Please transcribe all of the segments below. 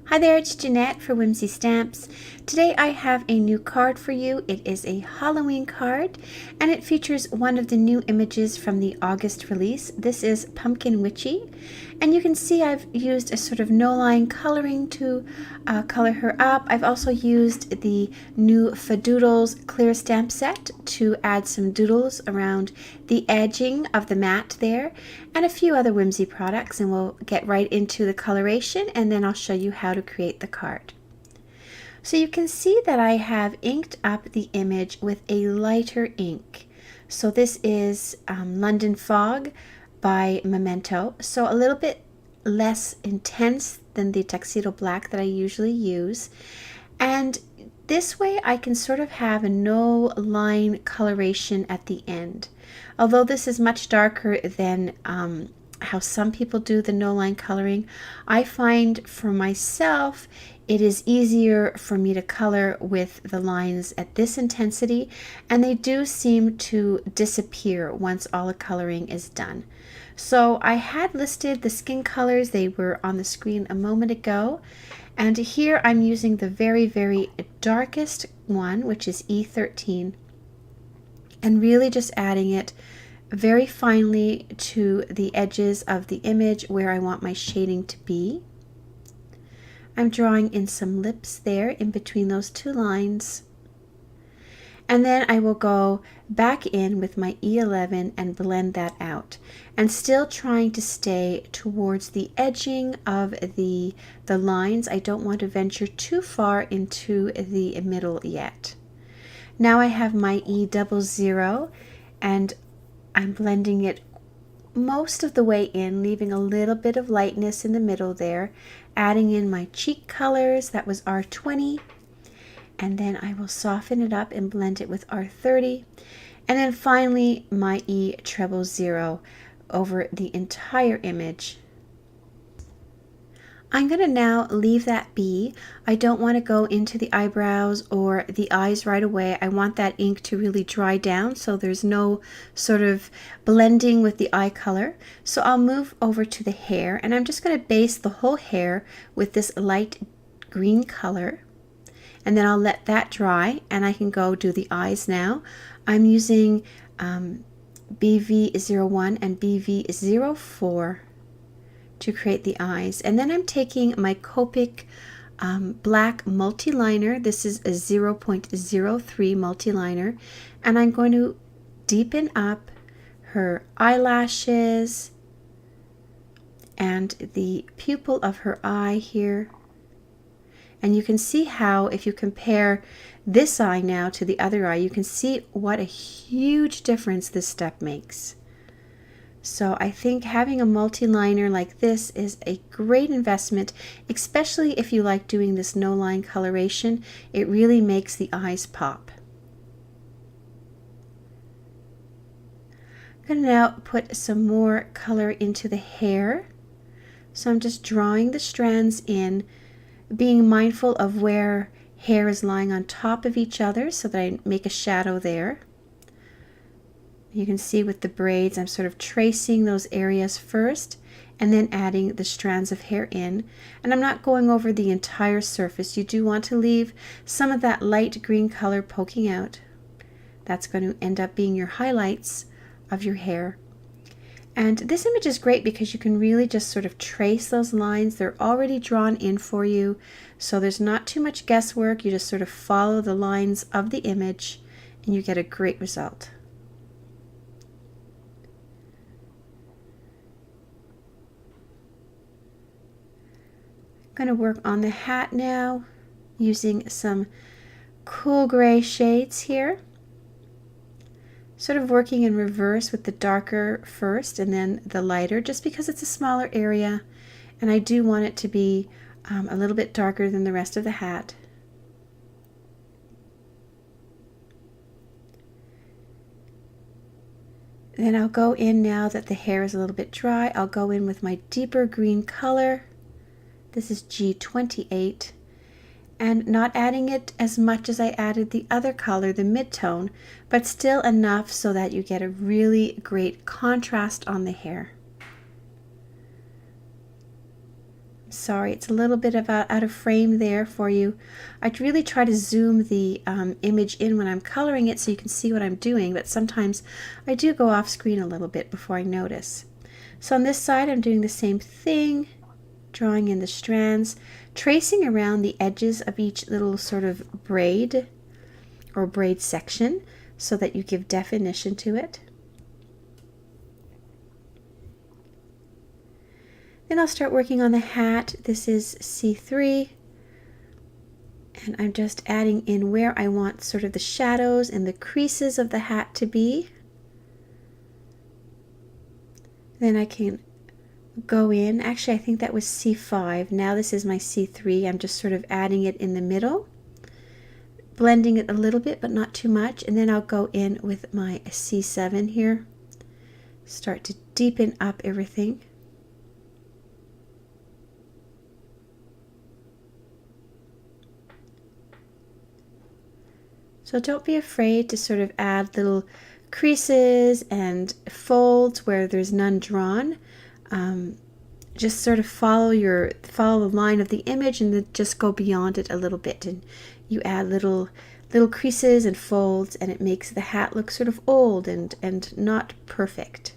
Hi there, it's Jeanette for Whimsy Stamps. Today I have a new card for you. It is a Halloween card and it features one of the new images from the August release. This is Pumpkin Witchy, and you can see I've used a sort of no-line coloring to color her up. I've also used the new Fadoodles clear stamp set to add some doodles around the edging of the mat there, and a few other Whimsy products, and we'll get right into the coloration and then I'll show you how to create the card. So you can see that I have inked up the image with a lighter ink. So this is London Fog by Memento, so a little bit less intense than the Tuxedo Black that I usually use, and this way I can sort of have a no line coloration at the end. Although this is much darker than how some people do the no line coloring, I find for myself it is easier for me to color with the lines at this intensity, and they do seem to disappear once all the coloring is done. So I had listed the skin colors, they were on the screen a moment ago, and here I'm using the very darkest one, which is E13, and really just adding it very finely to the edges of the image where I want my shading to be. I'm drawing in some lips there in between those two lines, and then I will go back in with my E11 and blend that out, and still trying to stay towards the edging of the lines. I don't want to venture too far into the middle yet. Now I have my E00 and I'm blending it most of the way in, leaving a little bit of lightness in the middle there, adding in my cheek colors, that was R20, and then I will soften it up and blend it with R30, and then finally my E00 over the entire image. I'm going to now leave that be. I don't want to go into the eyebrows or the eyes right away. I want that ink to really dry down so there's no sort of blending with the eye color. So I'll move over to the hair, and I'm just going to base the whole hair with this light green color, and then I'll let that dry and I can go do the eyes now. I'm using BV01 and BV04 to create the eyes, and then I'm taking my Copic black multi-liner. This is a 0.03 multi-liner, and I'm going to deepen up her eyelashes and the pupil of her eye here. And you can see how, if you compare this eye now to the other eye, you can see what a huge difference this step makes. So I think having a multi-liner like this is a great investment, especially if you like doing this no-line coloration. It really makes the eyes pop. I'm going to now put some more color into the hair. So I'm just drawing the strands in, being mindful of where hair is lying on top of each other so that I make a shadow there. You can see with the braids, I'm sort of tracing those areas first and then adding the strands of hair in. And I'm not going over the entire surface. You do want to leave some of that light green color poking out. That's going to end up being your highlights of your hair. And this image is great because you can really just sort of trace those lines. They're already drawn in for you, so there's not too much guesswork. You just sort of follow the lines of the image and you get a great result. Going to work on the hat now using some cool gray shades here, sort of working in reverse with the darker first and then the lighter, just because it's a smaller area and I do want it to be a little bit darker than the rest of the hat. Then I'll go in, now that the hair is a little bit dry, I'll go in with my deeper green color. This is G28, and not adding it as much as I added the other color, the mid-tone, but still enough so that you get a really great contrast on the hair. Sorry, it's a little bit of out of frame there for you. I really try to zoom the image in when I'm coloring it so you can see what I'm doing, but sometimes I do go off screen a little bit before I notice. So on this side I'm doing the same thing, drawing in the strands, tracing around the edges of each little sort of braid or braid section so that you give definition to it. Then I'll start working on the hat. This is C3, and I'm just adding in where I want sort of the shadows and the creases of the hat to be. Then I can go in, actually I think that was C5, now this is my C3. I'm just sort of adding it in the middle, blending it a little bit but not too much, and then I'll go in with my C7 here, start to deepen up everything. So don't be afraid to sort of add little creases and folds where there's none drawn. Just sort of follow the line of the image and then just go beyond it a little bit, and you add little creases and folds, and it makes the hat look sort of old and not perfect.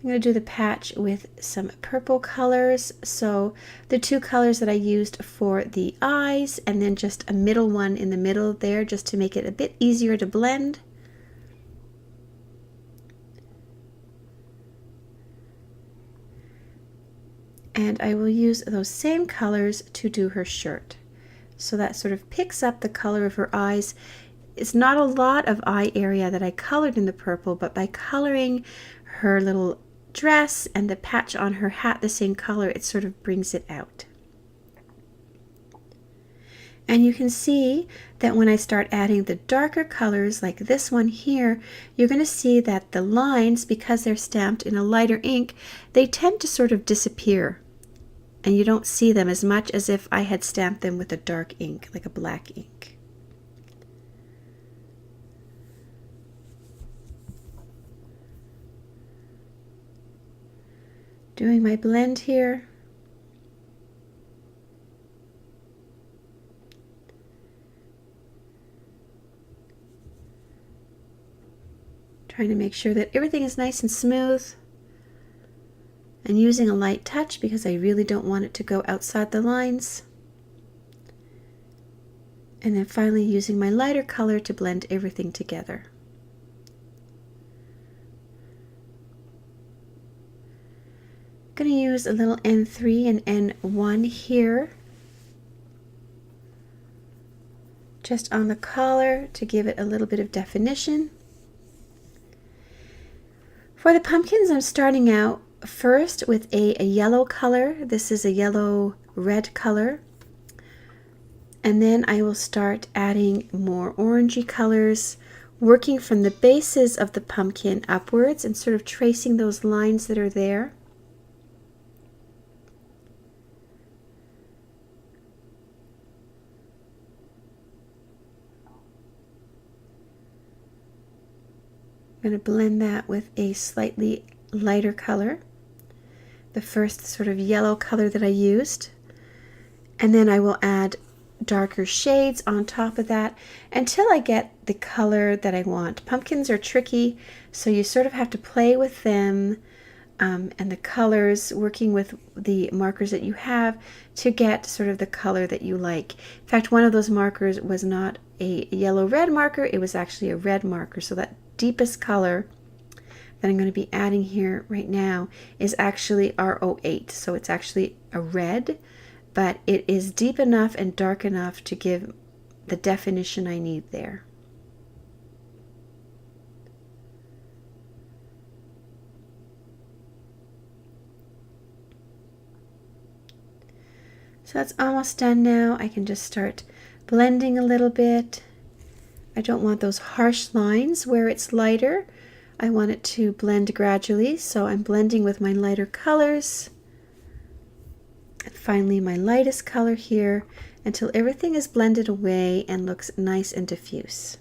I'm going to do the patch with some purple colors. So the two colors that I used for the eyes, and then just a middle one in the middle there just to make it a bit easier to blend. And I will use those same colors to do her shirt. So that sort of picks up the color of her eyes. It's not a lot of eye area that I colored in the purple, but by coloring her little dress and the patch on her hat the same color, it sort of brings it out. And you can see that when I start adding the darker colors like this one here, you're going to see that the lines, because they're stamped in a lighter ink, they tend to sort of disappear, and you don't see them as much as if I had stamped them with a dark ink, like a black ink. Doing my blend here. Trying to make sure that everything is nice and smooth, and using a light touch because I really don't want it to go outside the lines. And then finally using my lighter color to blend everything together. I'm going to use a little N3 and N1 here, just on the collar to give it a little bit of definition. For the pumpkins, I'm starting out first with a yellow color. This is a yellow-red color. And then I will start adding more orangey colors, working from the bases of the pumpkin upwards and sort of tracing those lines that are there. I'm going to blend that with a slightly lighter color, the first sort of yellow color that I used, and then I will add darker shades on top of that until I get the color that I want. Pumpkins are tricky, so you sort of have to play with them and the colors, working with the markers that you have to get sort of the color that you like. In fact, one of those markers was not a yellow-red marker, it was actually a red marker, so that deepest color that I'm going to be adding here right now is actually R08, so it's actually a red, but it is deep enough and dark enough to give the definition I need there. So that's almost done now. I can just start blending a little bit. I don't want those harsh lines where it's lighter. I want it to blend gradually, so I'm blending with my lighter colors. And finally my lightest color here until everything is blended away and looks nice and diffuse.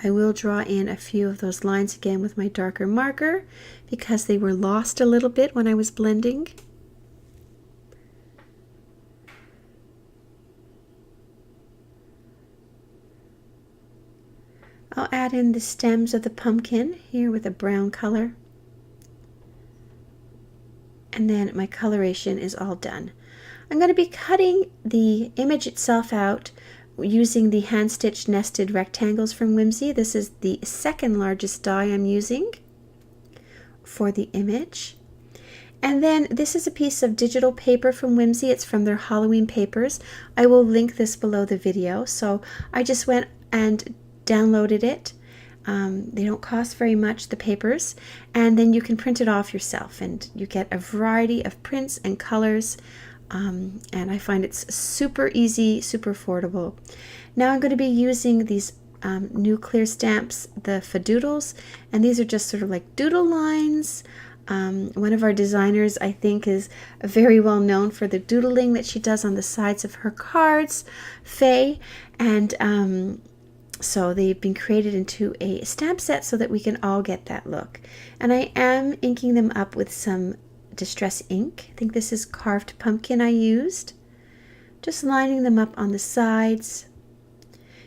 I will draw in a few of those lines again with my darker marker because they were lost a little bit when I was blending. I'll add in the stems of the pumpkin here with a brown color. And then my coloration is all done. I'm going to be cutting the image itself out using the hand-stitched nested rectangles from Whimsy. This is the second largest die I'm using for the image. And then this is a piece of digital paper from Whimsy. It's from their Halloween papers. I will link this below the video. So I just went and downloaded it. They don't cost very much, the papers, and then you can print it off yourself and you get a variety of prints and colors, and I find it's super easy, super affordable. Now I'm going to be using these new clear stamps, the Fadoodles, and these are just sort of like doodle lines. One of our designers, I think, is very well known for the doodling that she does on the sides of her cards, Faye, and so they've been created into a stamp set so that we can all get that look. And I am inking them up with some distress ink. I think this is Carved Pumpkin I used. Just lining them up on the sides.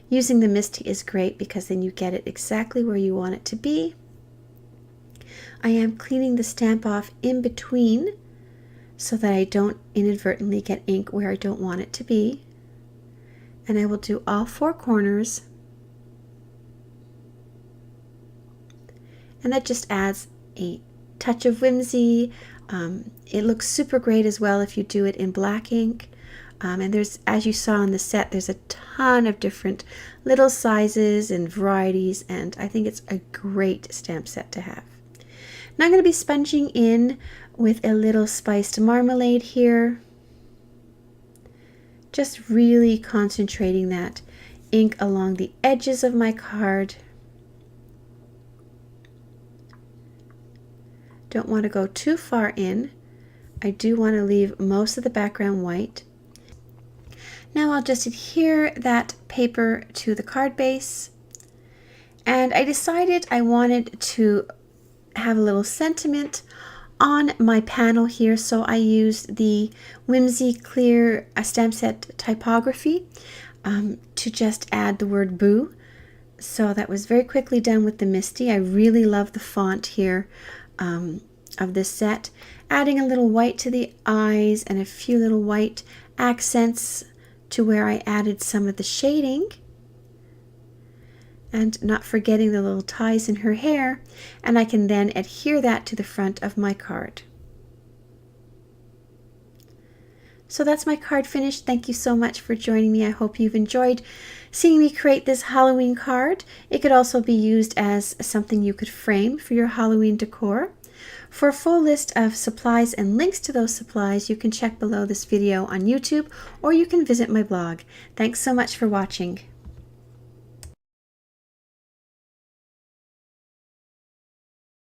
Using the Misty is great because then you get it exactly where you want it to be. I am cleaning the stamp off in between so that I don't inadvertently get ink where I don't want it to be. And I will do all four corners. And that just adds a touch of whimsy. It looks super great as well if you do it in black ink. And there's, as you saw on the set, there's a ton of different little sizes and varieties, and I think it's a great stamp set to have. Now I'm going to be sponging in with a little spiced marmalade here. Just really concentrating that ink along the edges of my card. Don't want to go too far in. I do want to leave most of the background white. Now I'll just adhere that paper to the card base. And I decided I wanted to have a little sentiment on my panel here, so I used the Whimsy Clear Stamp Set typography to just add the word boo. So that was very quickly done with the Misty. I really love the font here of this set. Adding a little white to the eyes and a few little white accents to where I added some of the shading. And not forgetting the little ties in her hair. And I can then adhere that to the front of my card. So that's my card finished. Thank you so much for joining me. I hope you've enjoyed seeing me create this Halloween card. It could also be used as something you could frame for your Halloween decor. For a full list of supplies and links to those supplies, you can check below this video on YouTube, or you can visit my blog. Thanks so much for watching.